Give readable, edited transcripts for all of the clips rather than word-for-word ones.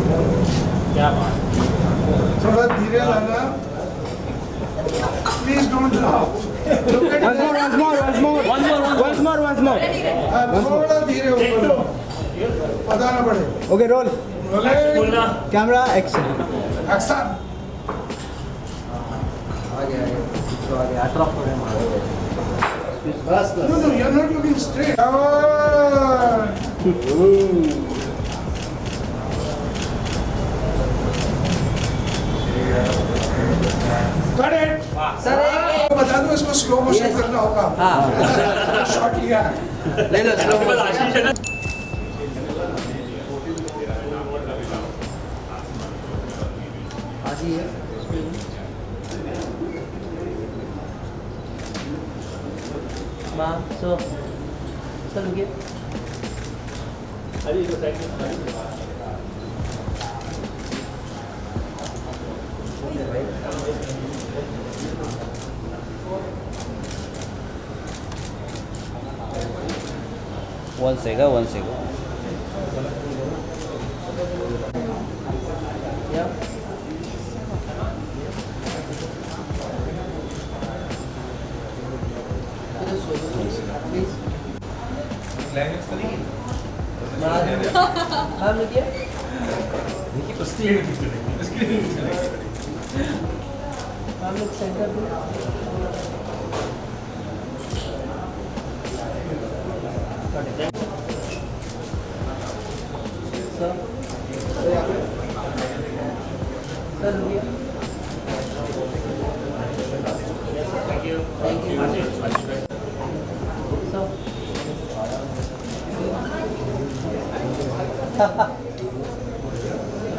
क्या बात, थोड़ा धीरे लाना, प्लीज डोंट लाफ। थोड़ा धीरे ऊपर लो, पता ना पड़े। Okay role rolling, camera action action. No, no, you're not looking straight. Cut it. Sir बता दो इसको स्लो मोशन करना होगा। हाँ शॉट लिया। ले लो स्लो आजी है माँ सो सर रुकिए अरे इधर साइड में। वन सेकंड हाँ रुकिए हम लोग सेंटर पे सर रुकिए थैंक यू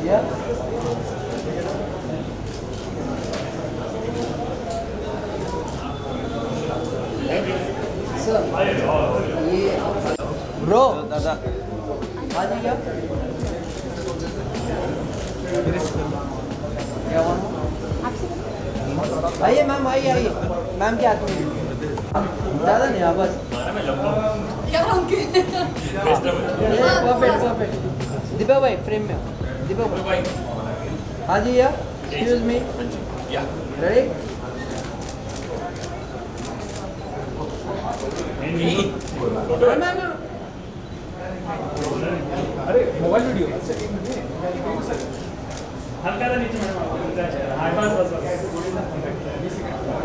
या सर ये ब्रो दादा आ जाइए क्या हुआ आइए मैम आइए मैम क्या आती है ज़्यादा नहीं बस परफेक्ट दीपा भाई फ्रेम में दीपा भाई हाँ जी या एक्सक्यूज मी रेडी अरे मोबाइल वीडियो हल्का सा नीचे हाँ बस बस बस।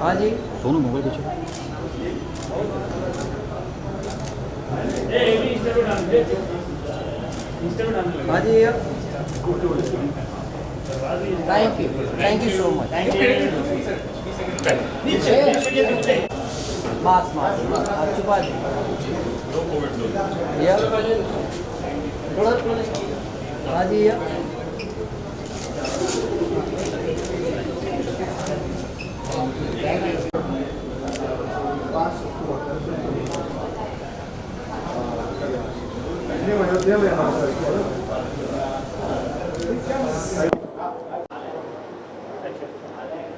हाँ जी सोनू मोबाइल पीछे ए भी इंस्टा पे डाल दे, इंस्टा पे डालने लगा। हाँ जी या थैंक यू सो मच नीचे नीचे मास आप छुपा दीजिए या हाँ जी या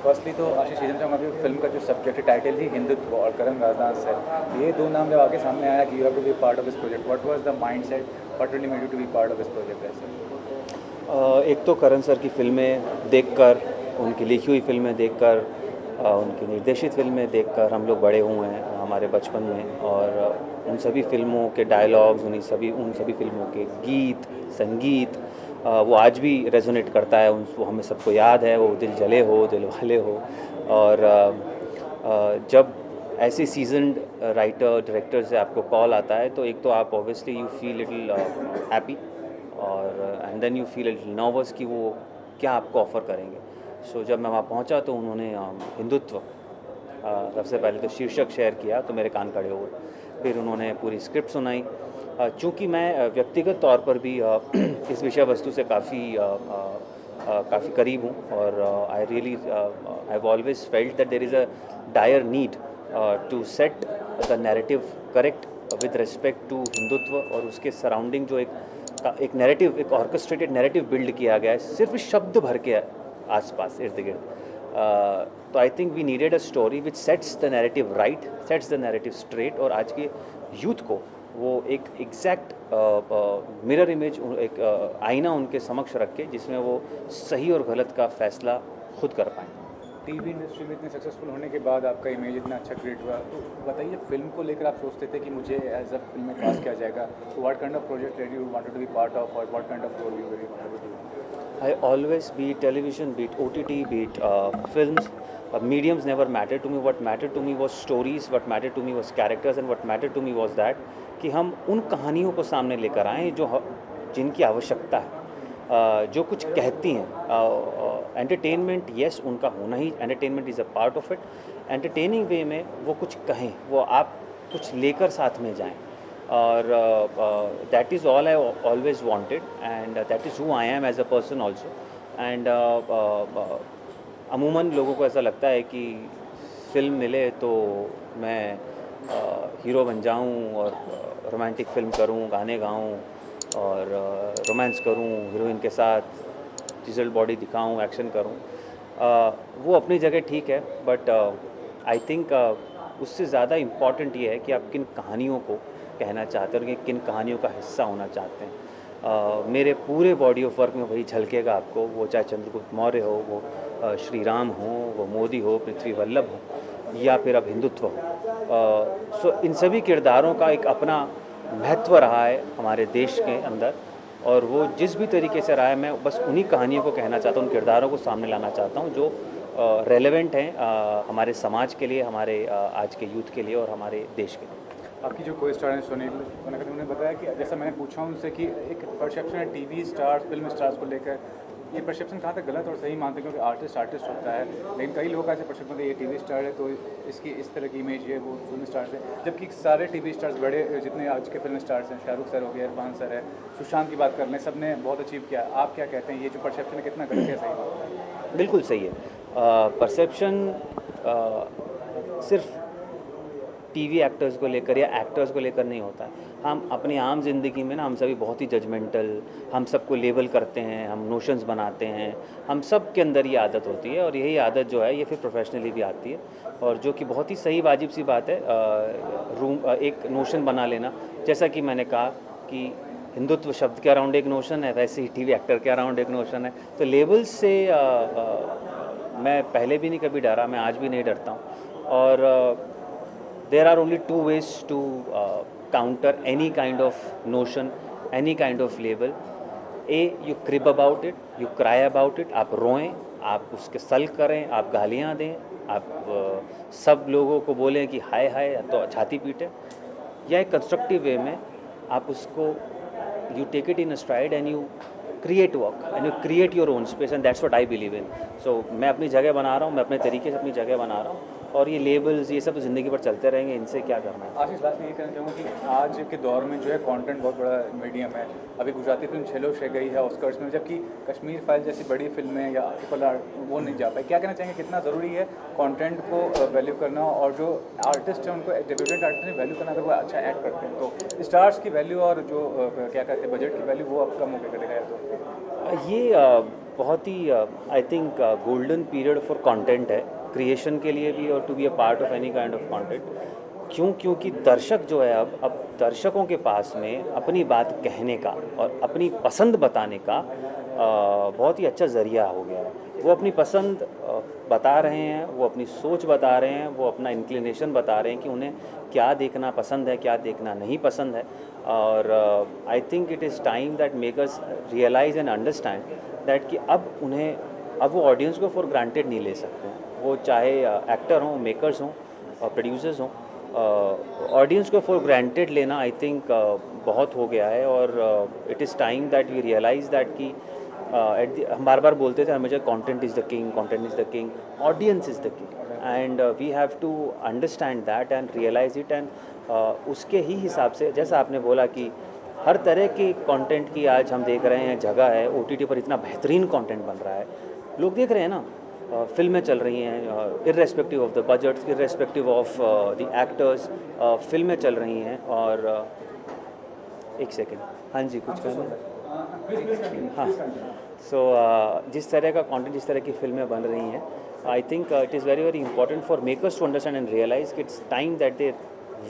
फर्स्टली तो आशीष हिंदुत्व की फिल्म का जो सब्जेक्ट टाइटल ही हिंदुत्व और करण राजदास है, ये दो नाम जब आपके सामने आया कि you have to be part of this project, what was the mindset, what really made you to be part of this project ऐसे? एक तो करण सर की फिल्में देखकर, उनकी लिखी हुई फिल्में देखकर, उनकी निर्देशित फिल्में देखकर हम लोग बड़े हुए हैं हमारे बचपन में, और उन सभी फिल्मों के डायलॉग्स, उन सभी फिल्मों के गीत संगीत वो आज भी रेजोनेट करता है, वो हमें सबको याद है, वो दिल जले हो दिल वाले हो। और जब ऐसे सीजन्ड राइटर डायरेक्टर से आपको कॉल आता है तो एक तो आप obviously you feel little happy और and then you feel little nervous कि वो क्या आपको ऑफ़र करेंगे। सो जब मैं वहाँ पहुँचा तो उन्होंने हिंदुत्व सबसे पहले तो शीर्षक शेयर किया तो मेरे कान खड़े हुए, फिर उन्होंने पूरी स्क्रिप्ट सुनाई। चूँकि मैं व्यक्तिगत तौर पर भी इस विषय वस्तु से काफ़ी करीब हूँ और I really I have always felt that there is a dire need to set the narrative correct with respect to Hindutva और उसके सराउंडिंग जो एक नैरेटिव, एक ऑर्केस्ट्रेटेड नैरेटिव बिल्ड किया गया है सिर्फ शब्द भर के आसपास इर्द गिर्द। तो I think we needed a story which sets the narrative right, sets the narrative straight और आज के यूथ को वो एक एग्जैक्ट मिरर इमेज, एक आईना उनके समक्ष रख के जिसमें वो सही और गलत का फैसला खुद कर पाएँ। टीवी इंडस्ट्री में इतने सक्सेसफुल होने के बाद आपका इमेज इतना अच्छा क्रिएट हुआ, तो बताइए फिल्म को लेकर आप सोचते थे कि मुझे एज अ फिल्म में कास्ट किया जाएगा, तो what kind of project you wanted to be part of और what kind of role you very wanted to do? I always, be it television, be it OTT, be it films, mediums never mattered to me. What mattered to me was stories, what mattered to me was characters, and what mattered to me was that कि हम उन कहानियों को सामने लेकर आएँ जो जिनकी आवश्यकता है, जो कुछ कहती हैं। एंटरटेनमेंट येस उनका होना ही, entertainment is a part of it. Entertaining way में वो कुछ कहें, वो आप कुछ लेकर साथ में जाएं, और that is all I always wanted, and that is who I am as a person also. And अमूमन लोगों को ऐसा लगता है कि फिल्म मिले तो मैं हीरो बन जाऊं और रोमांटिक फिल्म करूं, गाने गाऊं और रोमांस करूं हीरोइन के साथ, चिजल्ड बॉडी दिखाऊं, एक्शन करूं। वो अपनी जगह ठीक है, बट आई थिंक उससे ज़्यादा इम्पॉर्टेंट ये है कि आप किन कहानियों को कहना चाहते हैं और किन कहानियों का हिस्सा होना चाहते हैं। मेरे पूरे बॉडी ऑफ वर्क में वही झलकेगा आपको, वो चाहे चंद्रगुप्त मौर्य हो, वो श्री राम हो, वो मोदी हो, पृथ्वी वल्लभ हो, या फिर अब हिंदुत्व हो। सो इन सभी किरदारों का एक अपना महत्व रहा है हमारे देश के अंदर, और वो जिस भी तरीके से रहा है, मैं बस उन्हीं कहानियों को कहना चाहता हूँ, उन किरदारों को सामने लाना चाहता हूँ जो रेलेवेंट हैं हमारे समाज के लिए, हमारे आज के यूथ के लिए और हमारे देश के लिए। आपकी जो को स्टार हैं सुनील वनकत, उन्होंने बताया कि जैसा मैंने पूछा उनसे कि एक परसेप्शन है टीवी स्टार्स, फिल्म स्टार्स को लेकर, ये परसेप्शन कहाँ तक गलत और सही मानते हैं? क्योंकि आर्टिस्ट होता है, लेकिन कई लोग ऐसे परसेप्शन होते हैं ये टीवी स्टार है तो इसकी इस तरह की इमेज है, वो फिल्म स्टार्स है, जबकि सारे टीवी स्टार्स बड़े जितने आज के फिल्म स्टार्स हैं, शाहरुख सर हो गया, इरफान सर है, सुशांत की बात कर लें, सब ने बहुत अचीव किया। आप क्या कहते हैं, ये जो परसेप्शन है कितना गलत है, सही? बिल्कुल सही है। परसेप्शन सिर्फ टीवी एक्टर्स को लेकर या एक्टर्स को लेकर नहीं होता। हम अपनी आम जिंदगी में ना, हम सभी बहुत ही जजमेंटल, हम सबको लेबल करते हैं, हम नोशंस बनाते हैं, हम सब के अंदर ये आदत होती है, और यही आदत जो है ये फिर प्रोफेशनली भी आती है, और जो कि बहुत ही सही वाजिब सी बात है। एक नोशन बना लेना, जैसा कि मैंने कहा कि हिंदुत्व शब्द के अराउंड एक नोशन है, वैसे ही टीवी एक्टर के अराउंड एक नोशन है। तो लेबल्स से मैं पहले भी नहीं कभी डरा, मैं आज भी नहीं डरता हूँ। और there are only two ways to counter any kind of notion, any kind of label. A, you crib about it, you cry about it, आप रोएं, आप उसके सल करें, आप गालियाँ दें, आप सब लोगों को बोलें कि हाय हाय तो छाती पीटें, या एक कंस्ट्रक्टिव वे में आप उसको you take it in a stride and you create work and you create your own space, and that's what I believe in. So मैं अपनी जगह बना रहा हूँ, मैं अपने तरीके से अपनी जगह बना रहा हूँ, और ये लेबल्स ये सब तो ज़िंदगी भर चलते रहेंगे, इनसे क्या करना है। आशीष, लास्ट में ये कहना चाहूँगा कि आज के दौर में जो है कंटेंट बहुत बड़ा मीडियम है। अभी गुजराती फिल्म छेलो शे गई है ऑस्कर्स में, जबकि कश्मीर फाइल जैसी बड़ी फिल्में या RRR वो नहीं जा पाई। क्या कहना चाहेंगे, कितना ज़रूरी है कंटेंट को वैल्यू करना, और जो आर्टिस्ट हैं उनको डेब्यूटेंट आर्टिस्ट में वैल्यू करना, अगर वो अच्छा एक्ट करते हैं तो स्टार्स की वैल्यू और जो क्या कहते हैं बजट की वैल्यू, वो अब कम होकर करेगा? तो ये बहुत ही I think golden period for content है, क्रिएशन के लिए भी और to be a part of any kind of content. क्योंकि दर्शक जो है अब दर्शकों के पास में अपनी बात कहने का और अपनी पसंद बताने का बहुत ही अच्छा ज़रिया हो गया है। वो अपनी पसंद बता रहे हैं, वो अपनी सोच बता रहे हैं, वो अपना इंक्लिनेशन बता रहे हैं कि उन्हें क्या देखना पसंद है, क्या देखना नहीं पसंद है। और I think it is time that makers realise and understand that कि अब वो ऑडियंस को फॉर ग्रांटेड नहीं ले सकते हैं। वो चाहे एक्टर हों, मेकर्स हों, प्रोड्यूसर्स हों, ऑडियंस को फॉर ग्रांटेड लेना आई थिंक बहुत हो गया है। और it is time that we realise that कि हम बार बार बोलते थे हमेशा content is the king, content is the king, audience is the king, and we have to understand that and realise it. And उसके ही हिसाब से, जैसा आपने बोला कि हर तरह की कंटेंट की आज हम देख रहे हैं जगह है, OTT पर इतना बेहतरीन कंटेंट बन रहा है, लोग देख रहे हैं ना, फिल्में चल रही हैं irrespective of the budgets, irrespective of the actors, फिल्में चल रही हैं। और एक सेकेंड, हाँ जी कुछ कहना? हाँ, सो जिस तरह का कंटेंट, जिस तरह की फिल्में बन रही हैं, I think it is very very important for makers to understand and realise कि it's time that they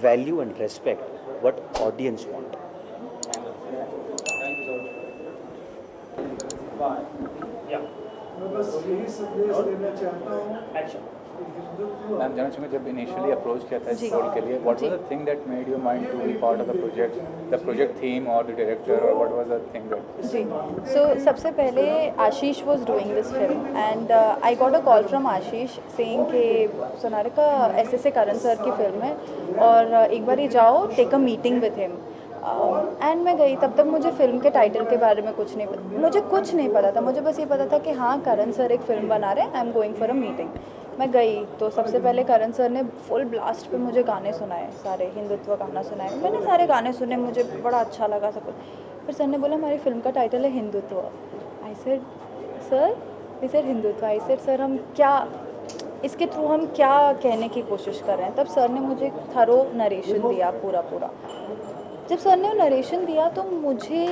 value and respect what audience want. मैं बस यही संदेश देना चाहता हूँ एक्शन कि हिंदुत्व मैम जानना चाहूँगा जब इनिशियली अप्रोच किया था इस जी। रोल के लिए what was the thing that made your mind to be part of the project theme और द डायरेक्टर और what was the thing that जी सो सबसे पहले Ashish was doing this film and I got a call from Ashish saying कि सोनारिका ऐसे करण sir की film है और एक बार ही जाओ take a meeting with him and मैं गई। तब तक मुझे फिल्म के टाइटल के बारे में कुछ नहीं पता, मुझे कुछ नहीं पता था। मुझे बस ये पता था कि हाँ करण सर एक फ़िल्म बना रहे हैं, I am going for a meeting. मैं गई तो सबसे पहले करण सर ने फुल ब्लास्ट पे मुझे गाने सुनाए, सारे हिंदुत्व गाना सुनाए। मैंने सारे गाने सुने, मुझे बड़ा अच्छा लगा सब कुछ। फिर सर ने बोला हमारी फिल्म का टाइटल है Hindutva. I said sir, he said Hindutva. I said sir हम क्या इसके थ्रू हम क्या कहने की कोशिश कर रहे हैं। तब सर ने मुझे थरो नरेशन दिया पूरा। जब सर ने नरेशन दिया तो मुझे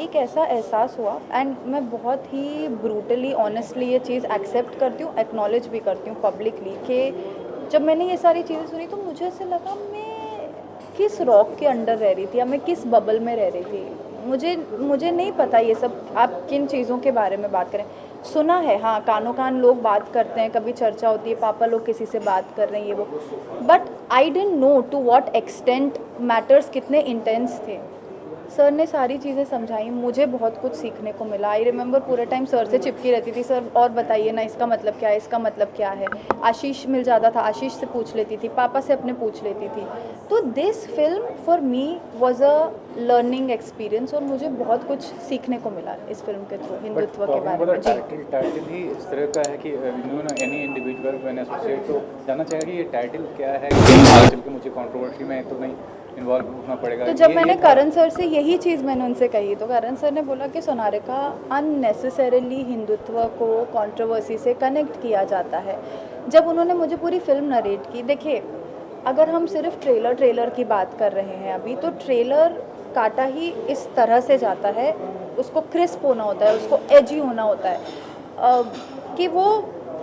एक ऐसा एहसास हुआ एंड मैं बहुत ही ब्रूटली ऑनेस्टली ये चीज़ एक्सेप्ट करती हूँ, एक्नॉलेज भी करती हूँ पब्लिकली कि जब मैंने ये सारी चीज़ें सुनी तो मुझे ऐसे लगा मैं किस रॉक के अंडर रह रही थी या मैं किस बबल में रह रही थी। मुझे नहीं पता ये सब आप किन चीज़ों के बारे में बात करें। सुना है हाँ, कानों कान लोग बात करते हैं, कभी चर्चा होती है, पापा लोग किसी से बात कर रहे हैं ये वो, but I didn't know to what extent matters कितने इंटेंस थे। सर ने सारी चीज़ें समझाई, मुझे बहुत कुछ सीखने को मिला। आई रिमेंबर पूरे टाइम सर से चिपकी रहती थी, सर और बताइए ना इसका मतलब क्या है, इसका मतलब क्या है। आशीष मिल जाता था, आशीष से पूछ लेती थी, पापा से अपने पूछ लेती थी। तो this film for me was a learning experience और मुझे बहुत कुछ सीखने को मिला इस फिल्म के थ्रू हिंदुत्व के बारे में। जी टाइटल ही इस तरह का है कि एनी इंडिविजुअल व्हेन एसोसिएट तो जानना चाहेगा कि ये टाइटल क्या है, चल के मुझे कंट्रोवर्सी में तो नहीं इन्वॉल्व होना पड़ेगा। तो जब मैंने करण सर से यही चीज़ मैंने उनसे कही तो करण सर ने बोला कि सोनारिका अननेसेसरीली हिंदुत्व को कंट्रोवर्सी से कनेक्ट किया जाता है। जब उन्होंने मुझे पूरी फिल्म नरेट की, देखिए अगर हम सिर्फ ट्रेलर की बात कर रहे हैं अभी, तो ट्रेलर काटा ही इस तरह से जाता है, उसको क्रिस्प होना होता है, उसको एजी होना होता है कि वो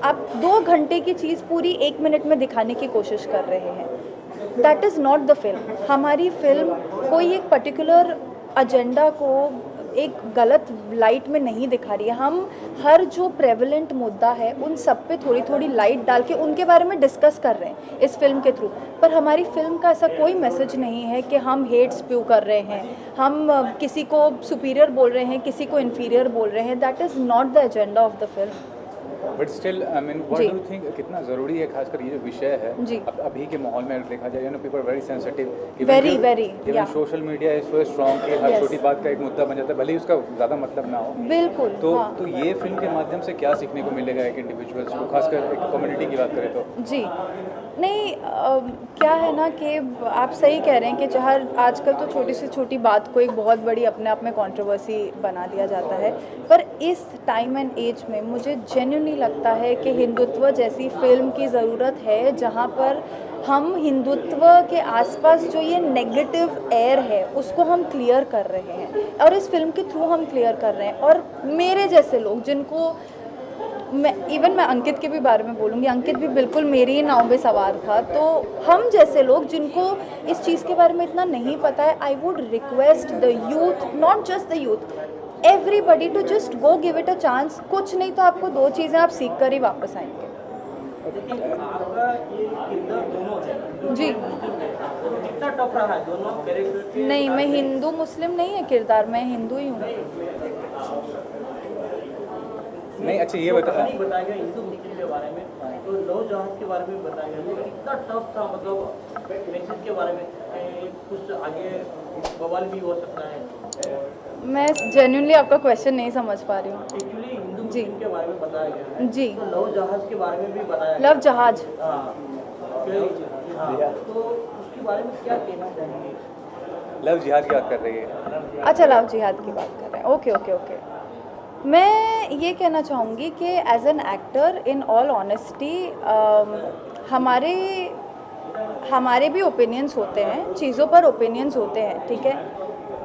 आप 2 घंटे की चीज़ पूरी 1 मिनट में दिखाने की कोशिश कर रहे हैं। That is not the film. हमारी फिल्म कोई एक पर्टिकुलर एजेंडा को एक गलत लाइट में नहीं दिखा रही है। हम हर जो प्रेवलेंट मुद्दा है उन सब पे थोड़ी थोड़ी लाइट डाल के उनके बारे में डिस्कस कर रहे हैं इस फिल्म के थ्रू। पर हमारी फिल्म का ऐसा कोई मैसेज नहीं है कि हम हेट स्प्यू कर रहे हैं, हम किसी को सुपीरियर बोल रहे हैं, किसी को इन्फीरियर बोल रहे हैं। That is not the agenda of the film. But still I mean what do you think कितना ज़रूरी है खासकर ये जो विषय है जी। अब अभी के माहौल में देखा जाए, you know people very sensitive, very even social media is so strong कि हर छोटी बात का एक मुद्दा बन जाता है, भले ही उसका ज़्यादा मतलब ना हो। बिल्कुल। तो हाँ। तो ये फिल्म के माध्यम से क्या सीखने को मिलेगा एक इंडिविजुअल्स को, खासकर एक कम्युनिटी की बात करें तो? जी नहीं क्या है ना कि आप सही कह रहे हैं कि हर आजकल तो छोटी से छोटी बात को एक बहुत बड़ी अपने आप में कंट्रोवर्सी बना दिया जाता है। पर इस टाइम एंड एज में मुझे जेन्युइनली लगता है कि हिंदुत्व जैसी फिल्म की ज़रूरत है जहाँ पर हम हिंदुत्व के आसपास जो ये नेगेटिव एयर है उसको हम क्लियर कर रहे हैं और इस फिल्म के थ्रू हम क्लियर कर रहे हैं। और मेरे जैसे लोग जिनको मैं अंकित के भी बारे में बोलूँगी, अंकित भी बिल्कुल मेरी ही नाव में सवार था। तो हम जैसे लोग जिनको इस चीज़ के बारे में इतना नहीं पता है, I would request the youth, not just the youth, everybody to just go give it a chance. कुछ नहीं तो आपको 2 चीज़ें आप सीख कर ही वापस आएंगे। आपका ये किरदार दोनों है जी कितना टफ रहा है दोनों कैरेक्टर? नहीं, मैं हिंदू मुस्लिम नहीं है किरदार, मैं हिंदू ही हूँ। नहीं अच्छा ये बताया गया हिंदू मुस्लिम के बारे में, तो लव जहाज के बारे में बताया गया तो कितना टफ था, मतलब मैसेज के बारे में कुछ आगे बवाल भी हो सकता है। मैं जेन्युइनली आपका क्वेश्चन नहीं समझ पा रही हूँ। एक्चुअली हिंदू मुस्लिम के बारे में बताया गया है जी। तो लव जहाज के बारे में भी बताया गया। लव जहाज, हाँ, तो उसके बारे में क्या कहना चाहिए? लव जिहाद की बात कर रही है। अच्छा लव जिहाद की बात कर रहे हैं। Okay okay okay. मैं ये कहना चाहूँगी कि as an actor in all honesty हमारे भी ओपिनियंस होते हैं, चीज़ों पर ओपिनियंस होते हैं, ठीक है।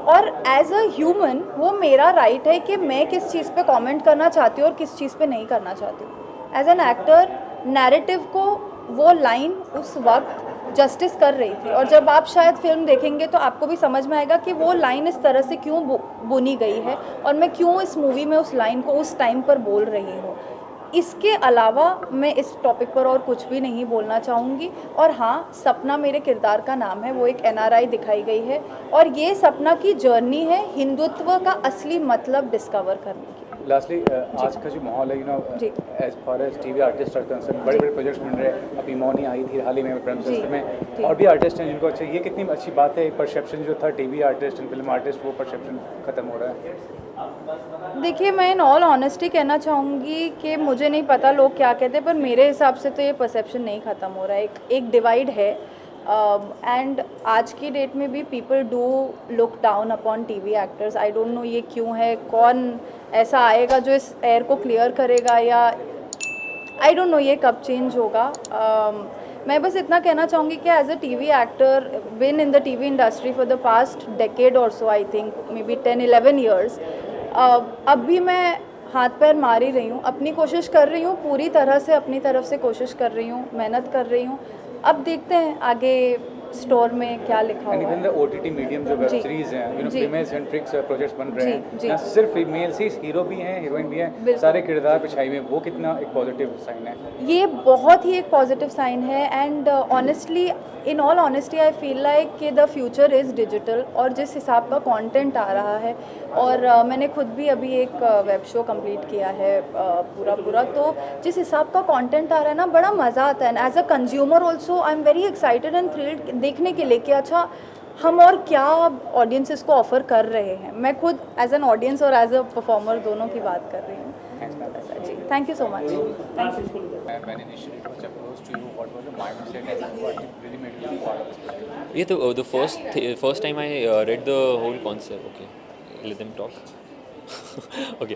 और एज अ ह्यूमन वो मेरा राइट है कि मैं किस चीज़ पे कमेंट करना चाहती हूँ और किस चीज़ पे नहीं करना चाहती हूँ। एज एन एक्टर नैरेटिव को वो लाइन उस वक्त जस्टिस कर रही थी। और जब आप शायद फिल्म देखेंगे तो आपको भी समझ में आएगा कि वो लाइन इस तरह से क्यों बुनी गई है और मैं क्यों इस मूवी में उस लाइन को उस टाइम पर बोल रही हूँ। इसके अलावा मैं इस टॉपिक पर और कुछ भी नहीं बोलना चाहूँगी। और हाँ, सपना मेरे किरदार का नाम है, वो एक NRI दिखाई गई है और ये सपना की जर्नी है हिंदुत्व का असली मतलब डिस्कवर करने की। लास्टली आज का जो माहौल है, जी। As far as TV artist are concerned, बड़े बड़े प्रोजेक्ट्स बन रहे हैं। अभी मौनी आई थी हाल ही में प्रेम जी, में, जी। और भी आर्टिस्ट हैं जिनको अच्छा, ये कितनी अच्छी बात है। परसेप्शन जो था TV artist and film artist, वो परसेप्शन खत्म हो रहा है। देखिए, मैं इन ऑल ऑनेस्टी कहना चाहूँगी कि मुझे नहीं पता लोग क्या कहते हैं, पर मेरे हिसाब से तो ये परसेप्शन नहीं ख़त्म हो रहा है। एक डिवाइड है एंड आज की डेट में भी people do look down upon TV actors. I don't know ये क्यों है, कौन ऐसा आएगा जो इस एयर को क्लियर करेगा, या आई डोंट नो ये कब चेंज होगा। मैं बस इतना कहना चाहूँगी कि as a TV actor been in the TV industry for the past decade और so, I think maybe 10-11 years, अब भी मैं हाथ पैर मार ही रही हूँ, अपनी कोशिश कर रही हूँ, पूरी तरह से अपनी तरफ से कोशिश कर रही हूँ, मेहनत कर रही हूँ। अब देखते हैं आगे स्टोर में क्या लिखा एंड हुआ इवन है। द OTT मीडियम जो वेब जी। सीरीज हैं, जी। फीमेल सेंट्रिक प्रोजेक्ट्स बन रहे जी, हैं, जी। यहाँ सिर्फ फीमेल्स ही हीरो भी हैं, हीरोइन भी हैं, बिल्कुल। सारे किरदार पे छाई हुई हैं, वो कितना एक पॉजिटिव साइन है। ये बहुत ही एक पॉजिटिव साइन है and honestly, in all honesty, I feel like कि द फ्यूचर इज़ डिजिटल। और जिस हिसाब का कंटेंट आ रहा है, और मैंने खुद भी अभी एक वेब शो कंप्लीट किया है पूरा, तो जिस हिसाब का कंटेंट आ रहा है ना, बड़ा मज़ा आता है। As a consumer also I am very excited and thrilled देखने के लिए कि अच्छा हम और क्या ऑडियंसेस को ऑफ़र कर रहे हैं। मैं खुद एज एन ऑडियंस और एज अ परफॉर्मर दोनों की बात कर रही हूँ। जी, thank you so much. When initially it was approached to you, what was the mindset and what really made you part of this project? Yeah, the first time I read the whole concept. Okay, let them talk. Okay,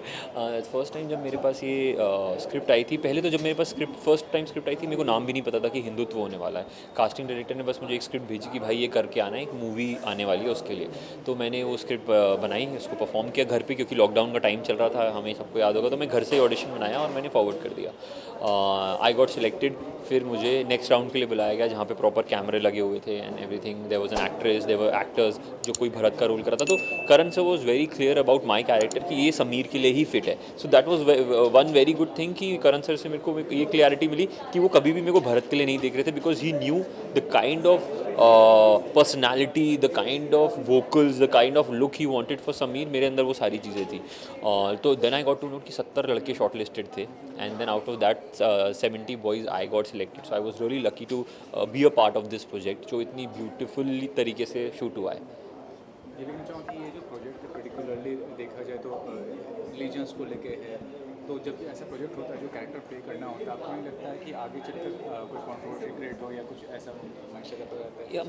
first time जब मेरे पास ये script I थी, पहले तो जब मेरे पास first time script I थी, मेरे को नाम भी नहीं पता था कि हिंदुत्व होने वाला है। कास्टिंग डायरेक्टर ने बस मुझे एक स्क्रिप्ट भेजी कि भाई ये करके आना है, एक मूवी आने वाली है उसके लिए। तो मैंने वो स्क्रिप्ट बनाई, उसको परफॉर्म किया घर पे, क्योंकि लॉकडाउन का टाइम चल रहा था, हमें सबको याद होगा। तो मैं घर से ऑडिशन बनाया और मैंने फॉरवर्ड कर दिया। आई गॉट सिलेक्टेड। फिर मुझे नेक्स्ट राउंड के लिए बुलाया गया, जहाँ पे प्रॉपर कैमरे लगे हुए थे and everything. There was an actress, there were actors, जो कोई भरत का रोल कर रहा था। तो Karan sir was very clear about my character कि ये समीर के लिए ही फिट है। So that was one very good thing कि करण सर से मेरे को ये क्लैरिटी मिली कि वो कभी भी मेरे को भरत के लिए नहीं देख रहे थे, because he knew the kind of personality, the kind of vocals, the kind of look he wanted for Sameer. मेरे अंदर वो सारी चीज़ें थी। तो then I got to note कि 70 लड़के शॉर्ट लिस्टेड थे and then out of that 70 boys I got selected. So I was really lucky to be a part of this project, जो इतनी ब्यूटिफुली तरीके से शूट हुआ है। ये भी मैं चाहूँ कि ये जो प्रोजेक्ट पर्टिकुलरली देखा जाए तो रिलीजन्स को लेके है, तो जब ऐसा प्रोजेक्ट होता है जो कैरेक्टर प्ले करना होता है, आपको नहीं लगता है कि आगे चलकर कोई कंट्रोवर्सी क्रिएट हो या कुछ ऐसा माइंडसेट हो जाता है? या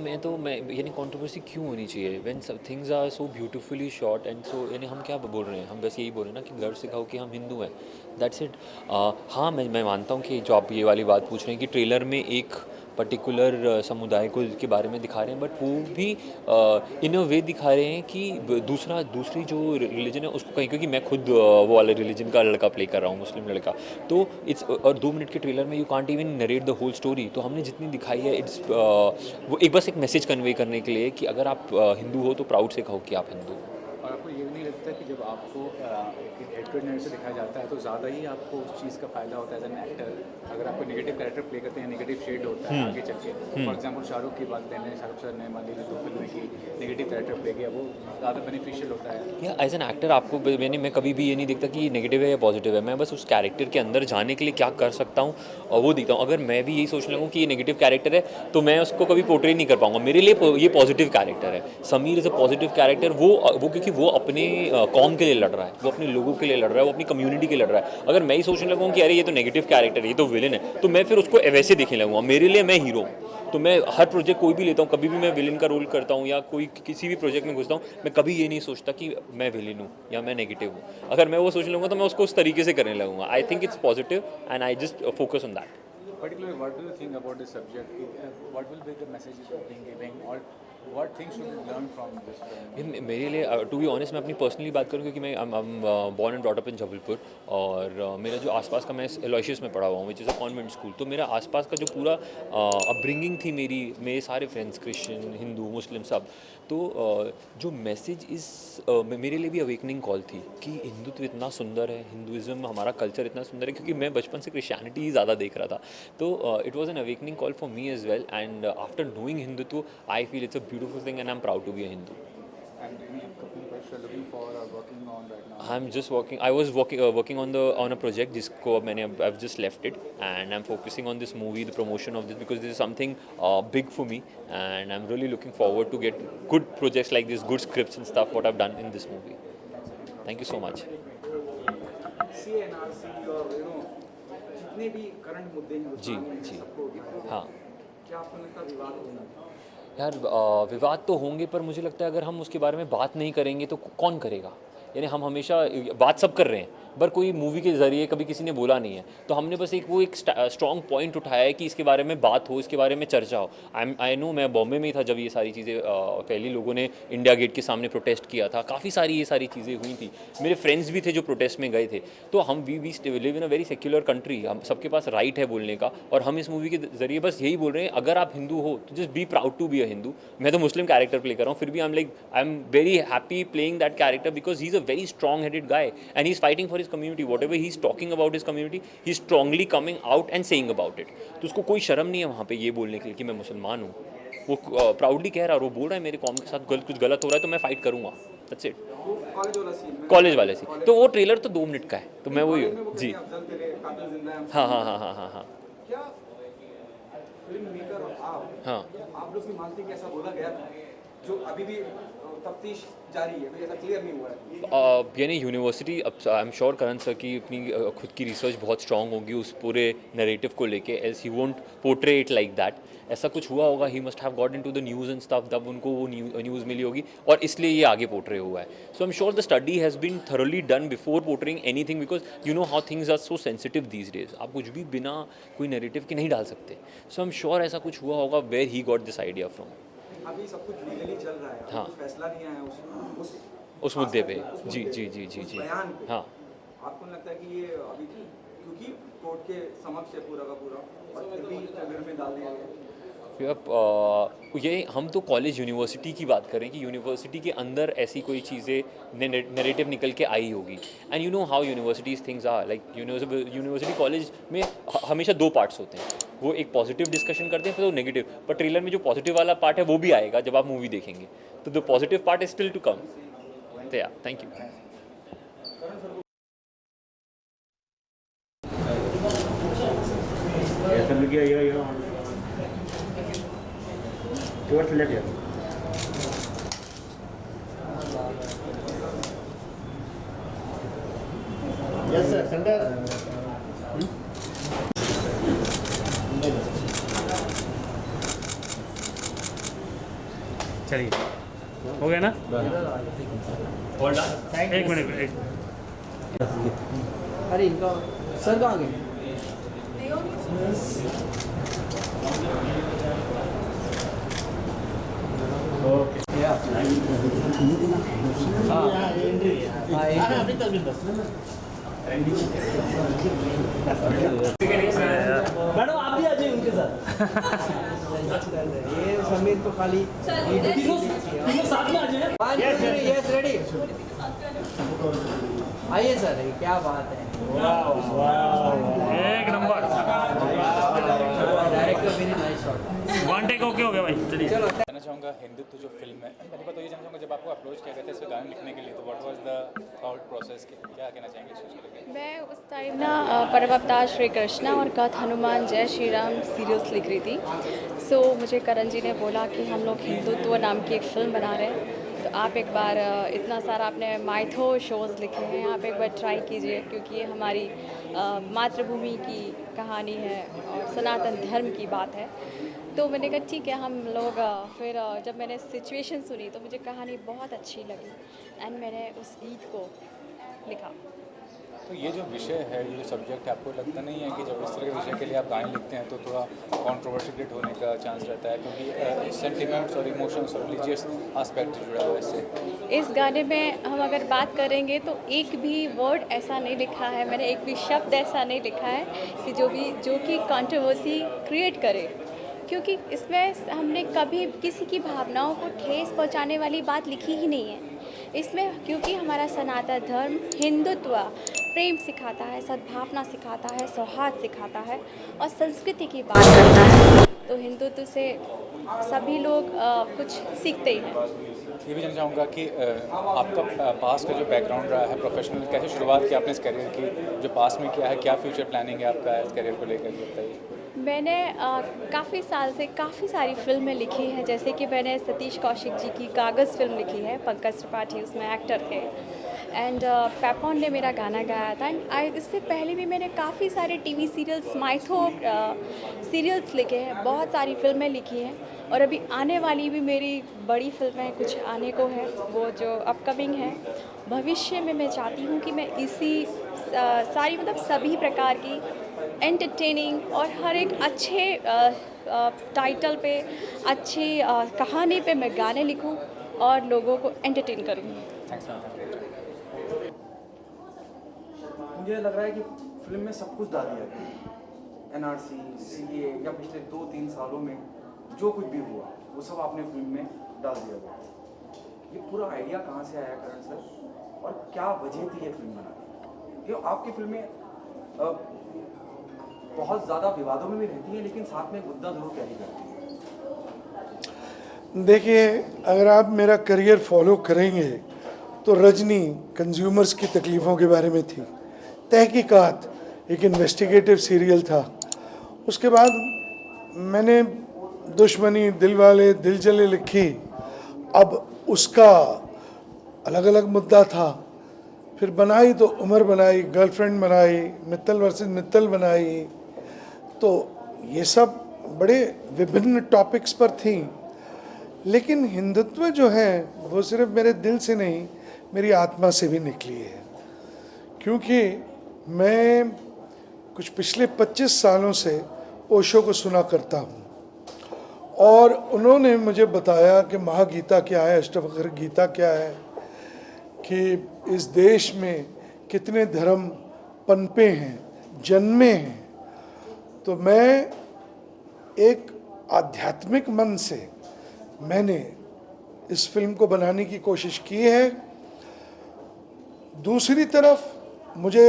मैं यानी कंट्रोवर्सी क्यों होनी चाहिए व्हेन सब things are so beautifully shot and so, यानी हम क्या बोल रहे हैं, हम बस यही बोल रहे हैं ना कि गर्व सिखाओ कि हम हिंदू हैं, दैट्स इट। हाँ, मैं मानता हूँ कि जो आप ये वाली बात पूछ रहे हैं कि ट्रेलर में एक पर्टिकुलर समुदाय को के बारे में दिखा रहे हैं, बट वो भी इन अ वे दिखा रहे हैं कि दूसरी जो रिलीजन है उसको कहीं, क्योंकि मैं खुद वो वाले रिलीजन का लड़का प्ले कर रहा हूँ, मुस्लिम लड़का। तो इट्स, और 2 मिनट के ट्रेलर में you can't even narrate the whole story. तो हमने जितनी दिखाई है, इट्स वो बस एक मैसेज कन्वे करने के लिए कि अगर आप हिंदू हो तो प्राउड से कहो कि आप हिंदू हो। और आपको ये भी नहीं लगता कि जब आपको हेड से दिखाया जाता है तो ज़्यादा ही आपको उस चीज़ का फ़ायदा होता है एज एन एक्टर, अगर आपको नेगेटिव कैरेक्टर प्ले करते हैं, नेगेटिव शेड होता है आगे चल के। फॉर एग्जांपल शाहरुख की बात लेने, शाहरुख सर ने मान लीजिए 2 फिल्में की, नेगेटिव कैरेक्टर प्ले किया, वो ज़्यादा बेनिफिशियल होता है। या एज एन एक्टर आपको मैं कभी भी ये नहीं देखता कि नेगेटिव है या पॉजिटिव है, मैं बस उस कैरेक्टर के अंदर जाने के लिए क्या कर सकता हूँ और वो देखता हूँ। अगर मैं भी यही सोचने लगूँ कि ये नेगेटिव कैरेक्टर है तो मैं उसको कभी पोर्ट्रे नहीं कर पाऊँगा। मेरे लिए ये पॉजिटिव कैरेक्टर है। Sameer is a positive character, वो क्योंकि वो अपने कौम के लिए लड़ रहा है, वो अपने लोगों के लिए लड़ रहा है, वो अपनी कम्युनिटी के लिए लड़ रहा है। अगर मैं ही सोचने लगूँ कि अरे ये तो नेगेटिव कैरेक्टर है, ये तो विलन है, तो मैं फिर उसको वैसे देखने लगूँगा। मेरे लिए मैं हीरो हूँ। तो मैं हर प्रोजेक्ट कोई भी लेता हूँ, कभी भी मैं विलन का रोल करता हूँ या कोई किसी भी प्रोजेक्ट में घुसता हूँ, मैं कभी ये नहीं सोचता कि मैं विलन हूँ या मैं नेगेटिव हूँ। अगर मैं वो सोचने लगूँगा तो मैं उसको उस तरीके से करने लगूँगा। I think it's positive and I just focus on that. Particularly, what do you think about this subject? What will be the messages you are being giving, or What things should we learn from this film? मेरे लिए to be honest मैं अपनी personally बात करूँ क्योंकि मैं born and brought up in Jabalpur और मेरा जो आसपास का मैं एलोयशियस में पढ़ा हुआ हूँ which is a convent school. तो मेरा आसपास का जो पूरा अपब्रिंगिंग थी मेरे सारे फ्रेंड्स क्रिश्चियन हिंदू मुस्लिम सब। तो जो मैसेज इस मेरे लिए भी अवेकनिंग कॉल थी कि हिंदुत्व इतना सुंदर है, हिंदुज़म हमारा कल्चर इतना सुंदर है, क्योंकि मैं बचपन से क्रिश्चियनिटी ही ज़्यादा देख रहा था। तो it was an awakening call for me as well and after knowing Hindutva I feel it's a beautiful thing and I am proud to be a Hindu. And any upcoming projects you're looking for or working on right now? I'm just working. I was working on a project जिसको I've just left it and I'm focusing on this movie, the promotion of this, because this is something big for me and I'm really looking forward to get good projects like this, good scripts and stuff what I've done in this movie. Thank you so much. CNRC और जितने भी current मुद्दे हैं जी उसमें जी सबको उठाया। हाँ क्या आपको लगता है विवाद होगा? यार विवाद तो होंगे पर मुझे लगता है अगर हम उसके बारे में बात नहीं करेंगे तो कौन करेगा। यानी हम हमेशा बात सब कर रहे हैं पर कोई मूवी के ज़रिए कभी किसी ने बोला नहीं है, तो हमने बस एक स्ट्रॉन्ग पॉइंट उठाया है कि इसके बारे में बात हो, इसके बारे में चर्चा हो। आई नो मैं बॉम्बे में ही था जब ये सारी चीज़ें पहली लोगों ने इंडिया गेट के सामने प्रोटेस्ट किया था, काफ़ी सारी ये सारी चीज़ें हुई थी। मेरे फ्रेंड्स भी थे जो प्रोटेस्ट में गए थे। तो हम we live in a very secular country, हम सबके पास राइट है बोलने का, और हम इस मूवी के ज़रिए बस यही बोल रहे हैं अगर आप हिंदू हो तो just be proud to be a Hindu. मैं तो मुस्लिम कैरेक्टर प्ले कर रहा हूँ, फिर भी आई am very happy playing that character because he is a very strong headed guy and he's fighting for his community. Whatever he's talking about his community, he's strongly coming out and saying about it. तो उसको कोई शर्म नहीं है वहाँ पे ये बोलने के लिए कि मैं मुसलमान हूँ। वो प्राउडली कह रहा है और वो बोल रहा है मेरे कौम के साथ कुछ गलत हो रहा है तो मैं फाइट करूँगा। That's it. कॉलेज वाले सी तो वो ट्रेलर तो 2 मिनट का है, तो मैं वही जी हाँ हाँ हाँ हाँ हाँ हाँ क्या फिल्म मेकर और आप लोग भी मानते हैं कि ऐसा बोला गया था जो अभी भी तफ्तीश जारी है, कोई ऐसा क्लियर नहीं हुआ है? यानी university I am sure Karan sir की अपनी खुद की रिसर्च बहुत स्ट्रॉन्ग होगी उस पूरे नरेटिव को लेके, else he won't portray it like that. ऐसा कुछ हुआ होगा, he must have got into the news and stuff, तब उनको वो न्यूज़ मिली होगी और इसलिए ये आगे पोर्ट्रे हुआ है। So I am sure the study has been thoroughly done before portraying anything because you know how things are so sensitive these days. आप कुछ भी बिना कोई नरेटिव के नहीं डाल सकते। सो आई एम श्योर ऐसा कुछ हुआ होगा where he got this idea from. अभी सब कुछ लीगली चल रहा है, हाँ, कुछ फैसला नहीं आया उस मुद्दे पे। जी जी जी जी जी बयान पे। हाँ, आपको लगता है कि ये अभी क्योंकि कोर्ट के समक्ष है पूरा का पूरा और फिर भी ट्रिब्यूनल में डाल दिया गया? ये हम तो कॉलेज यूनिवर्सिटी की बात करें कि यूनिवर्सिटी के अंदर ऐसी कोई चीज़ें नैरेटिव निकल के आई होगी। And you know how universities things are like university college में हमेशा 2 पार्ट्स होते हैं, वो एक पॉजिटिव डिस्कशन करते हैं फिर वो नेगेटिव, पर ट्रेलर में जो पॉजिटिव वाला पार्ट है वो भी आएगा जब आप मूवी देखेंगे, तो the positive part is still to come. तो या thank you. Towards left here. Yes sir, center. चलिए हो गया ना? एक मिनट अरे इनका सर कहाँ गए? मैडम आप भी आ जाइए उनके साथ। ये समीर को खाली तीनों साथ में आ जाइए। Yes ready. आइए सर, क्या बात है, एक number. Director very nice shot. 1 take okay हो गया भाई, चलिए। चलो कहना चाहूँगा हिंदुत्व जो फिल्म है, पहली बात तो ये जानना चाहूँगा जब आपको अप्रोच किया गया था इसका गाना लिखने के लिए, तो what was the thought process, क्या कहना चाहेंगे इस चीज़ को लेकर? मैं उस टाइम ना परम अवतार श्री कृष्णा और कथ हनुमान जय श्री राम सीरियल्स लिख रही थी। सो मुझे करण जी ने बोला कि हम लोग हिंदुत्व नाम की एक फ़िल्म बना रहे हैं, तो आप एक बार इतना सारा आपने माइथो शोज़ लिखे हैं, आप एक बार ट्राई कीजिए, क्योंकि ये हमारी मातृभूमि की कहानी है और सनातन धर्म की बात है। तो मैंने कहा ठीक है हम लोग, फिर जब मैंने सिचुएशन सुनी तो मुझे कहानी बहुत अच्छी लगी एंड मैंने उस गीत को लिखा। तो ये जो विषय है, ये जो सब्जेक्ट है, आपको लगता नहीं है कि जब इस तरह के विषय के लिए आप गाने लिखते हैं तो थोड़ा कंट्रोवर्शियल क्रिएट होने का चांस रहता है, क्योंकि सेंटिमेंट्स और इमोशंस और रिलीजियस एस्पेक्ट जुड़ा हुआ है इससे? इस गाने में हम अगर बात करेंगे तो एक भी वर्ड ऐसा नहीं लिखा है, मैंने एक भी शब्द ऐसा नहीं लिखा है कि जो कि कंट्रोवर्सी क्रिएट करे, क्योंकि इसमें हमने कभी किसी की भावनाओं को ठेस पहुंचाने वाली बात लिखी ही नहीं है इसमें, क्योंकि हमारा सनातन धर्म हिंदुत्व प्रेम सिखाता है, सद्भावना सिखाता है, सौहार्द सिखाता है और संस्कृति की बात करता है। तो हिंदुत्व से सभी लोग कुछ सीखते ही हैं। ये भी जानना चाहूँगा कि आपका पास्ट का जो बैकग्राउंड रहा है प्रोफेशनल, कैसे शुरुआत की आपने इस करियर की, जो पास्ट में किया है, क्या फ्यूचर प्लानिंग है आपका इस करियर को लेकर, बताइए। मैंने काफ़ी साल से काफ़ी सारी फिल्में लिखी हैं, जैसे कि मैंने सतीश कौशिक जी की कागज़ फिल्म लिखी है, पंकज त्रिपाठी उसमें एक्टर थे, एंड पेपॉन ने मेरा गाना गाया था। एंड इससे पहले भी मैंने काफ़ी सारे टीवी सीरियल्स, माइथो सीरियल्स लिखे हैं, बहुत सारी फिल्में लिखी हैं और अभी आने वाली भी मेरी बड़ी फिल्में कुछ आने को है, वो जो अपकमिंग है। भविष्य में मैं चाहती हूँ कि मैं इसी सारी मतलब सभी प्रकार की एंटरटेनिंग और हर एक अच्छे टाइटल पे, अच्छी कहानी पे मैं गाने लिखूं और लोगों को एंटरटेन करूं। मुझे लग रहा है कि फिल्म में सब कुछ डाल दिया गया, एनआरसी, सीए या पिछले 2-3 सालों में जो कुछ भी हुआ वो सब आपने फिल्म में डाल दिया गया। ये पूरा आइडिया कहाँ से आया करण सर, और क्या वजह थी ये फिल्म बनाने? ये आपकी फिल्में बहुत ज़्यादा विवादों में भी रहती हैं, लेकिन साथ में मुद्दा जरूर कैरी करती हैं। देखिए, अगर आप मेरा करियर फॉलो करेंगे तो रजनी कंज्यूमर्स की तकलीफ़ों के बारे में थी, तहकीकात एक इन्वेस्टिगेटिव सीरियल था, उसके बाद मैंने दुश्मनी, दिलवाले, दिल जले लिखी, अब उसका अलग अलग मुद्दा था, फिर बनाई तो उमर बनाई, गर्लफ्रेंड बनाई, मित्तल वर्सेस मित्तल बनाई, तो ये सब बड़े विभिन्न टॉपिक्स पर थी। लेकिन हिंदुत्व जो है वो सिर्फ मेरे दिल से नहीं, मेरी आत्मा से भी निकली है, क्योंकि मैं कुछ पिछले 25 सालों से ओशो को सुना करता हूँ और उन्होंने मुझे बताया कि महागीता क्या है, अष्टवक्र गीता क्या है, कि इस देश में कितने धर्म पनपे हैं, जन्मे हैं। तो मैं एक आध्यात्मिक मन से मैंने इस फिल्म को बनाने की कोशिश की है। दूसरी तरफ मुझे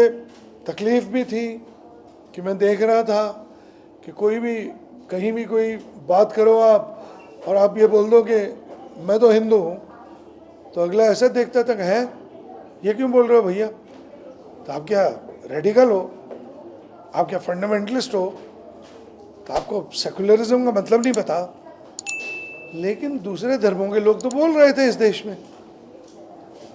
तकलीफ़ भी थी कि मैं देख रहा था कि कोई भी कहीं भी कोई बात करो आप और आप ये बोल दो कि मैं तो हिंदू हूँ, तो अगला ऐसा देखता था कि है ये क्यों बोल रहे हो भैया, तो आप क्या रेडिकल हो, आप क्या फंडामेंटलिस्ट हो, तो आपको सेकुलरिज्म का मतलब नहीं पता। लेकिन दूसरे धर्मों के लोग तो बोल रहे थे इस देश में,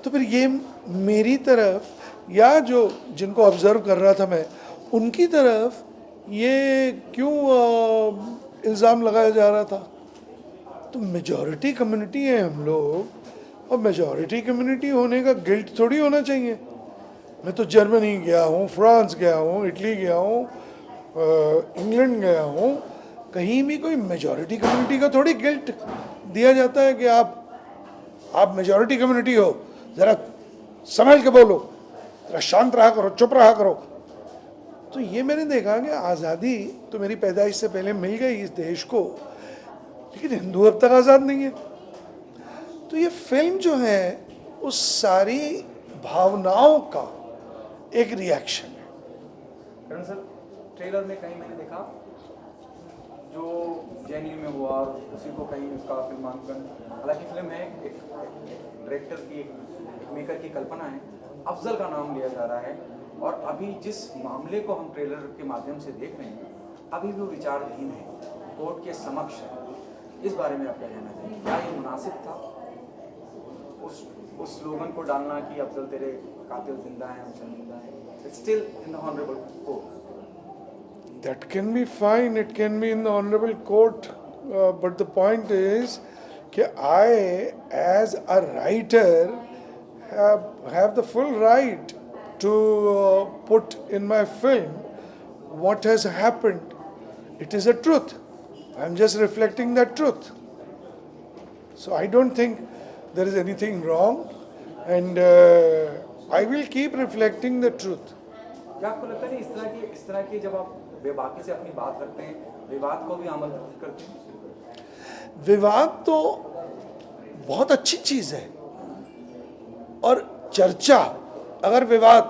तो फिर ये मेरी तरफ या जो जिनको ऑब्जर्व कर रहा था मैं, उनकी तरफ ये क्यों इल्ज़ाम लगाया जा रहा था। तो मेजॉरिटी कम्युनिटी है हम लोग, और मेजॉरिटी कम्युनिटी होने का गिल्ट थोड़ी होना चाहिए। मैं तो जर्मनी गया हूँ, फ्रांस गया हूँ, इटली गया हूँ, इंग्लैंड गया हूँ, कहीं भी कोई मेजॉरिटी कम्युनिटी का थोड़ी गिल्ट दिया जाता है कि आप मेजॉरिटी कम्युनिटी हो, ज़रा संभल के बोलो, ज़रा शांत रहा करो, चुप रहा करो। तो ये मैंने देखा कि आज़ादी तो मेरी पैदाइश से पहले मिल गई इस देश को, लेकिन हिंदू अब तक आज़ाद नहीं है। तो ये फिल्म जो है उस सारी भावनाओं का एक रिएक्शन है। करण सर, ट्रेलर में कहीं मैंने देखा जो जेएनयू में हुआ और उसी को कहीं उसका फिल्मांकन, हालांकि फिल्म है एक डायरेक्टर की, एक मेकर की कल्पना है, अफजल का नाम लिया जा रहा है, और अभी जिस मामले को हम ट्रेलर के माध्यम से देख रहे हैं अभी भी वो विचाराधीन है, कोर्ट के समक्ष है। इस बारे में आप क्या कहना चाहिए, क्या ये मुनासिब था उस स्लोगन को डालना कि अफजल तेरे कातिल जिंदा हैं, हम जिंदा हैं? It's still in the honorable court. That can be fine, it can be in the honorable court, but the point is कि I as a writer have the full right to put in my film what has happened. It is a truth. I'm just reflecting that truth. So I don't think there is anything wrong, and I will keep reflecting the truth. क्या आपको लगता नहीं इस तरह की जब आप बेबाकी से अपनी बात रखते हैं, विवाद को भी आमंत्रित करते हैं? विवाद तो बहुत अच्छी चीज़ है, और चर्चा अगर विवाद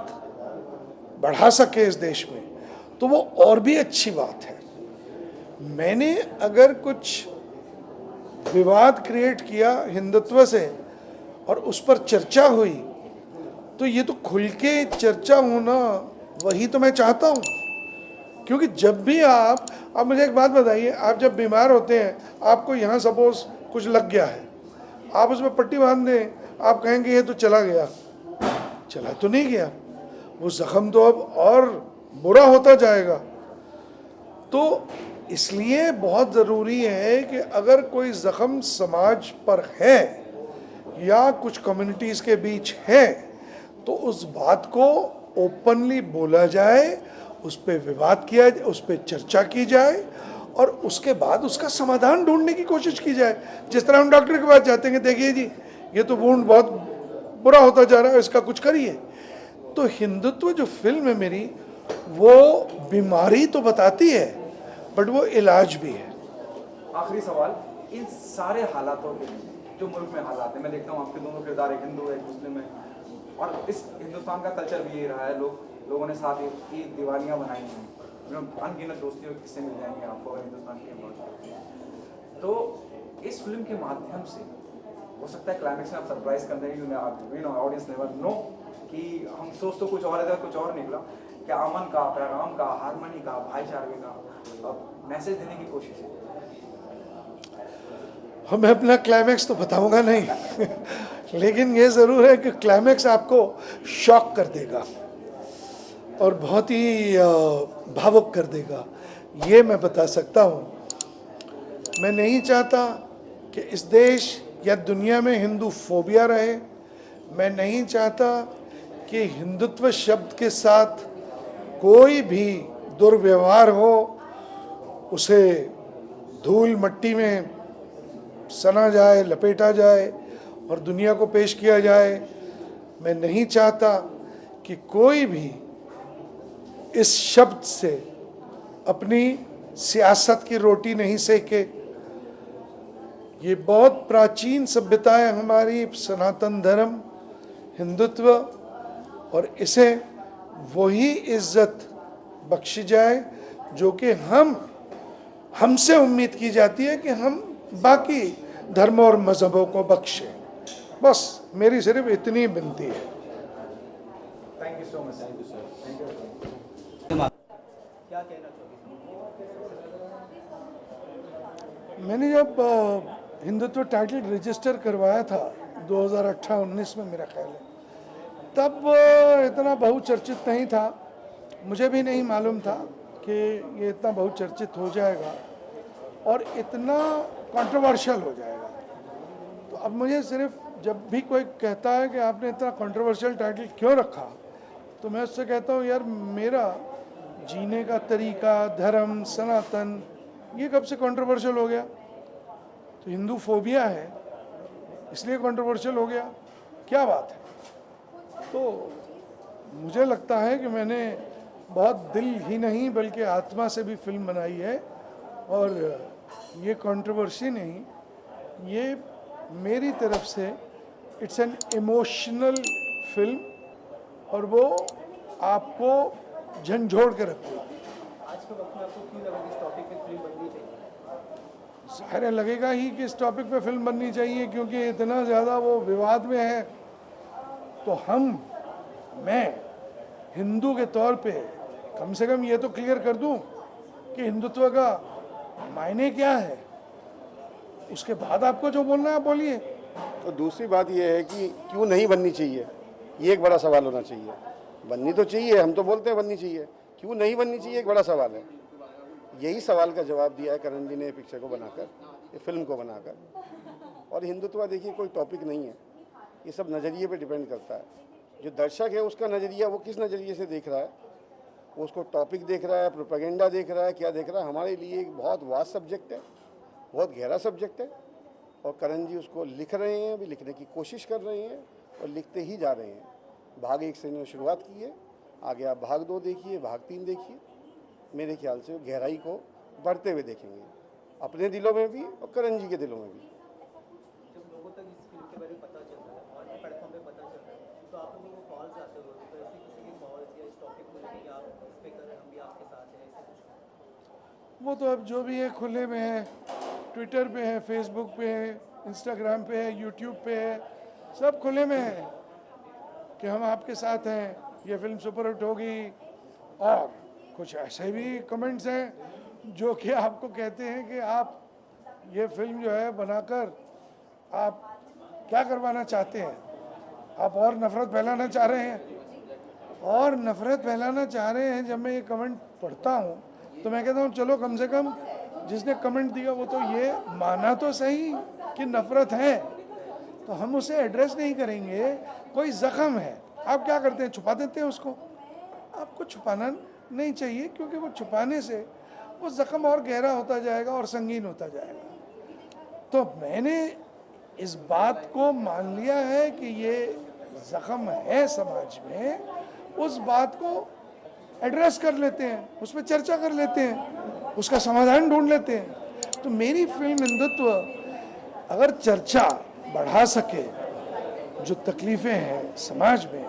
बढ़ा सके इस देश में तो वो और भी अच्छी बात है। मैंने अगर कुछ विवाद क्रिएट किया हिंदुत्व से और उस पर चर्चा हुई, तो ये तो खुल के चर्चा होना, वही तो मैं चाहता हूँ। क्योंकि जब भी आप मुझे एक बात बताइए, आप जब बीमार होते हैं, आपको यहाँ सपोज कुछ लग गया है, आप उसमें पट्टी बांध दें, आप कहेंगे ये तो चला गया, चला तो नहीं गया, वो जख्म तो अब और बुरा होता जाएगा। तो इसलिए बहुत ज़रूरी है कि अगर कोई ज़ख्म समाज पर है या कुछ कम्युनिटीज़ के बीच है, तो उस बात को ओपनली बोला जाए, उस पर विवाद किया जाए, उस पर चर्चा की जाए, और उसके बाद उसका समाधान ढूंढने की कोशिश की जाए। जिस तरह हम डॉक्टर के पास जाते हैं, देखिए जी ये तो वुंड बहुत बुरा होता जा रहा है, इसका कुछ करिए। तो हिंदुत्व जो फिल्म है मेरी, वो बीमारी तो बताती है, बट वो इलाज भी है। आखिरी सवाल, इन सारे हालातों के जो मुल्क में हालात है, मैं देखता हूँ आपके दोनों किरदार, एक हिंदू है एक मुस्लिम है, और इस हिंदुस्तान का कल्चर भी यही रहा है, लोगों ने साथ ही दिवालियाँ बनाई हैं, अनगिनत दोस्तियों के किस्से मिल जाएंगे आपको अगर हिंदुस्तान की बात। तो इस फिल्म के माध्यम से हो सकता है क्लाइमेक्स में आप सरप्राइज कर देंगे, ऑडियंस नेवर नो, कि हम सोच तो कुछ और है, कुछ और निकला। क्या अमन का, पैगाम का, हारमोनी का, भाईचारे का मैसेज देने की कोशिश है? मैं अपना क्लाइमेक्स तो बताऊंगा नहीं लेकिन ये ज़रूर है कि क्लाइमेक्स आपको शॉक कर देगा और बहुत ही भावुक कर देगा, ये मैं बता सकता हूँ। मैं नहीं चाहता कि इस देश या दुनिया में हिंदू फोबिया रहे। मैं नहीं चाहता कि हिंदुत्व शब्द के साथ कोई भी दुर्व्यवहार हो, उसे धूल मट्टी में सना जाए, लपेटा जाए और दुनिया को पेश किया जाए। मैं नहीं चाहता कि कोई भी इस शब्द से अपनी सियासत की रोटी नहीं सेके। ये बहुत प्राचीन सभ्यता है हमारी, सनातन धर्म, हिंदुत्व, और इसे वही इज्जत बख्शी जाए जो कि हमसे उम्मीद की जाती है कि हम बाकी धर्मों और मज़हबों को बख्शें। बस मेरी सिर्फ इतनी विनती है। Thank you so much. Thank you sir. Thank you. क्या कहना चाहोगे? मैंने जब हिंदुत्व टाइटल रजिस्टर करवाया था 2018-19 में मेरा ख्याल है, तब इतना बहुचर्चित नहीं था, मुझे भी नहीं मालूम था कि ये इतना बहुचर्चित हो जाएगा और इतना कंट्रोवर्शियल हो जाएगा। तो अब मुझे सिर्फ जब भी कोई कहता है कि आपने इतना कंट्रोवर्शियल टाइटल क्यों रखा, तो मैं उससे कहता हूँ यार मेरा जीने का तरीका, धर्म, सनातन, ये कब से कंट्रोवर्शियल हो गया? तो हिंदू फोबिया है इसलिए कंट्रोवर्शियल हो गया, क्या बात है? तो मुझे लगता है कि मैंने बहुत दिल ही नहीं बल्कि आत्मा से भी फिल्म बनाई है, और ये कंट्रोवर्सी नहीं, ये मेरी तरफ से इट्स एन इमोशनल फिल्म, और वो आपको झंझोड़ के रखेगी। आज के वक्त में आपको क्यों लगा कि इस टॉपिक पे फिल्म बननी चाहिए? ज़ाहिर लगेगा ही कि इस टॉपिक पे फिल्म बननी चाहिए, क्योंकि इतना ज़्यादा वो विवाद में है। तो मैं हिंदू के तौर पे कम से कम ये तो क्लियर कर दूं कि हिंदुत्व का मायने क्या है, उसके बाद आपको जो बोलना है बोलिए। तो दूसरी बात यह है कि क्यों नहीं बननी चाहिए, ये एक बड़ा सवाल होना चाहिए। बननी तो चाहिए, हम तो बोलते हैं बननी चाहिए, क्यों नहीं बननी चाहिए एक बड़ा सवाल है। यही सवाल का जवाब दिया है करण जी ने पिक्चर को बनाकर, ये फिल्म को बनाकर। और हिंदुत्व देखिए कोई टॉपिक नहीं है, ये सब नज़रिए पे डिपेंड करता है। जो दर्शक है उसका नज़रिया वो किस नज़रिए से देख रहा है, वो उसको टॉपिक देख रहा है, प्रोपेगेंडा देख रहा है, क्या देख रहा है। हमारे लिए एक बहुत वास्ट सब्जेक्ट है, बहुत गहरा सब्जेक्ट है, और करण जी उसको लिख रहे हैं, अभी लिखने की कोशिश कर रहे हैं और लिखते ही जा रहे हैं। भाग 1 से इन्होंने शुरुआत की है, आगे आप भाग 2 देखिए, भाग 3 देखिए। मेरे ख्याल से गहराई को बढ़ते हुए देखेंगे, अपने दिलों में भी और करण जी के दिलों में भी। जब लोगों तक इस फिल्म के बारे में पता चल रहा है और प्लेटफॉर्म पे पता चल रहा है, तो आप लोगों को कॉल्स आते हो, तो ऐसे किसी के कॉल्स या इस टॉपिक को लेकर कि आप इस पे करें, हम भी आपके साथ हैं, ऐसे कुछ? वो तो अब जो भी है खुले में है, ट्विटर पे है, फेसबुक पे है, इंस्टाग्राम पे है, यूट्यूब पे है, सब खुले में है कि हम आपके साथ हैं, ये फिल्म सुपर हिट होगी। और कुछ ऐसे भी कमेंट्स हैं जो कि आपको कहते हैं कि आप ये फिल्म जो है बनाकर आप क्या करवाना चाहते हैं, आप और नफ़रत फैलाना चाह रहे हैं। और नफ़रत फैलाना चाह रहे हैं, जब मैं ये कमेंट पढ़ता हूँ तो मैं कहता हूँ चलो कम से कम जिसने कमेंट दिया वो तो ये माना तो सही कि नफ़रत है, तो हम उसे एड्रेस नहीं करेंगे। कोई ज़ख़म है, आप क्या करते हैं, छुपा देते हैं उसको। आपको छुपाना नहीं चाहिए, क्योंकि वो छुपाने से वो ज़ख़म और गहरा होता जाएगा और संगीन होता जाएगा। तो मैंने इस बात को मान लिया है कि ये ज़ख़म है समाज में, उस बात को एड्रेस कर लेते हैं, उस पर चर्चा कर लेते हैं, उसका समाधान ढूंढ लेते हैं। तो मेरी फिल्म हिंदुत्व अगर चर्चा बढ़ा सके, जो तकलीफ़ें हैं समाज में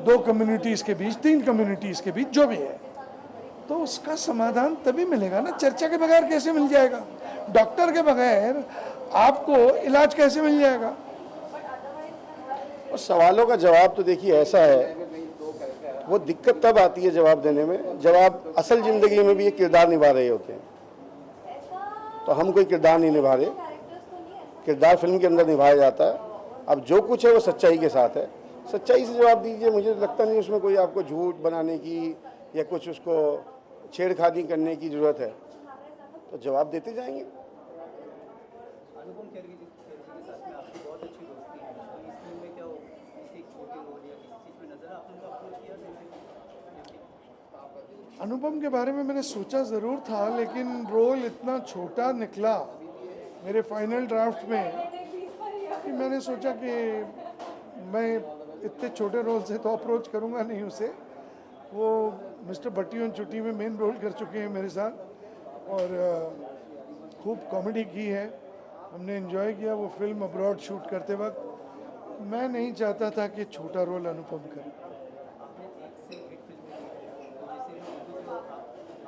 2 कम्युनिटीज़ के बीच, 3 कम्युनिटीज़ के बीच जो भी है, तो उसका समाधान तभी मिलेगा ना। चर्चा के बगैर कैसे मिल जाएगा? डॉक्टर के बगैर आपको इलाज कैसे मिल जाएगा? और सवालों का जवाब तो देखिए ऐसा है, वो दिक्कत तब आती है जवाब देने में जब आप असल ज़िंदगी में भी ये किरदार निभा रहे होते हैं। तो हम कोई किरदार नहीं निभा रहे, किरदार फिल्म के अंदर निभाया जाता है। अब जो कुछ है वो सच्चाई के साथ है, सच्चाई से जवाब दीजिए। मुझे लगता नहीं उसमें कोई आपको झूठ बनाने की या कुछ उसको छेड़खानी करने की ज़रूरत है, तो जवाब देते जाएंगे। अनुपम खेर जी के साथ में आपकी बहुत अच्छी दोस्ती है, तो इस फिल्म में क्या हो, किसी एक छोटे रोल या किसी चीज़ में नजर आपने उनको अप्रोच किया? अनुपम के बारे में मैंने सोचा ज़रूर था, लेकिन रोल इतना छोटा निकला मेरे फाइनल ड्राफ्ट में कि मैंने सोचा कि मैं इतने छोटे रोल से तो अप्रोच करूंगा नहीं उसे। वो मिस्टर भट्टी ऑन छुट्टी में मेन रोल कर चुके हैं मेरे साथ और खूब कॉमेडी की है, हमने एंजॉय किया वो फिल्म अब्रॉड शूट करते वक्त। मैं नहीं चाहता था कि छोटा रोल अनुपम करे। आपने एक से एक फिल्म जैसे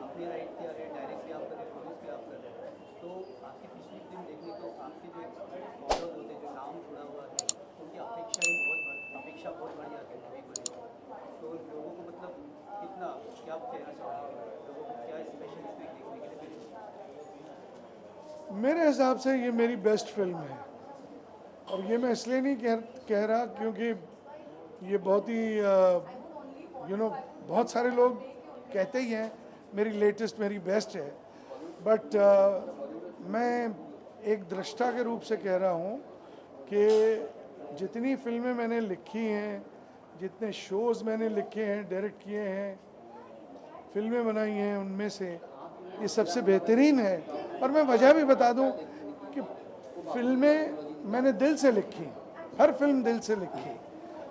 आपने राइट किया है, डायरेक्ट भी आप कर रहे हैं, प्रोड्यूस भी आप कर रहे हैं, तो आपकी पिछली फिल्म देखने तो आपके जो मॉडल होते जो नाम जुड़ा हुआ है, उनकी अपेक्षा बहुत बढ़ जाती है मूवी को लेकर। तो लोगों को मतलब कितना क्या कहना चाहोगे, लोगों को क्या स्पेशल इसमें देखने के लिए मिलेगा? मेरे हिसाब से ये मेरी बेस्ट फिल्म है, और ये मैं इसलिए नहीं कह रहा क्योंकि ये बहुत ही बहुत सारे लोग कहते ही हैं मेरी लेटेस्ट मेरी बेस्ट है, बट मैं एक दृष्टा के रूप से कह रहा हूँ कि जितनी फिल्में मैंने लिखी हैं, जितने शोज़ मैंने लिखे हैं, डायरेक्ट किए हैं, फिल्में बनाई हैं, उनमें से ये सबसे बेहतरीन है। और मैं वजह भी बता दूं कि फिल्में मैंने दिल से लिखी, हर फिल्म दिल से लिखी,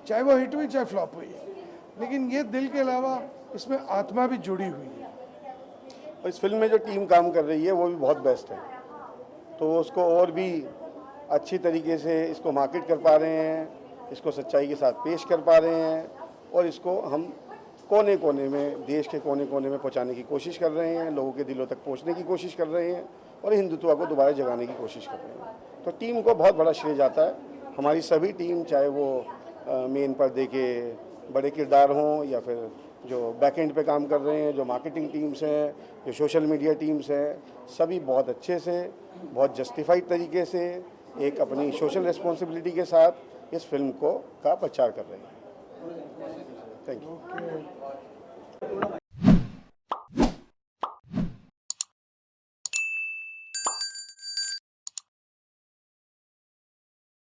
चाहे वो हिट हुई चाहे फ्लॉप हुई, लेकिन ये दिल के अलावा इसमें आत्मा भी जुड़ी हुई है। और इस फिल्म में जो टीम काम कर रही है वो भी बहुत बेस्ट है, तो उसको और भी अच्छी तरीके से इसको मार्केट कर पा रहे हैं, इसको सच्चाई के साथ पेश कर पा रहे हैं, और इसको हम कोने कोने में, देश के कोने कोने में पहुंचाने की कोशिश कर रहे हैं, लोगों के दिलों तक पहुंचने की कोशिश कर रहे हैं और हिंदुत्व को दोबारा जगाने की कोशिश कर रहे हैं। तो टीम को बहुत बड़ा श्रेय जाता है। हमारी सभी टीम, चाहे वो मेन पर्दे के बड़े किरदार हों या फिर जो बैक एंड पे काम कर रहे हैं, जो मार्केटिंग टीम्स हैं, जो सोशल मीडिया टीम्स हैं, सभी बहुत अच्छे से, बहुत जस्टिफाइड तरीके से एक अपनी सोशल रिस्पॉन्सिबिलिटी के साथ इस फिल्म का प्रचार कर रहे हैं। Thank you.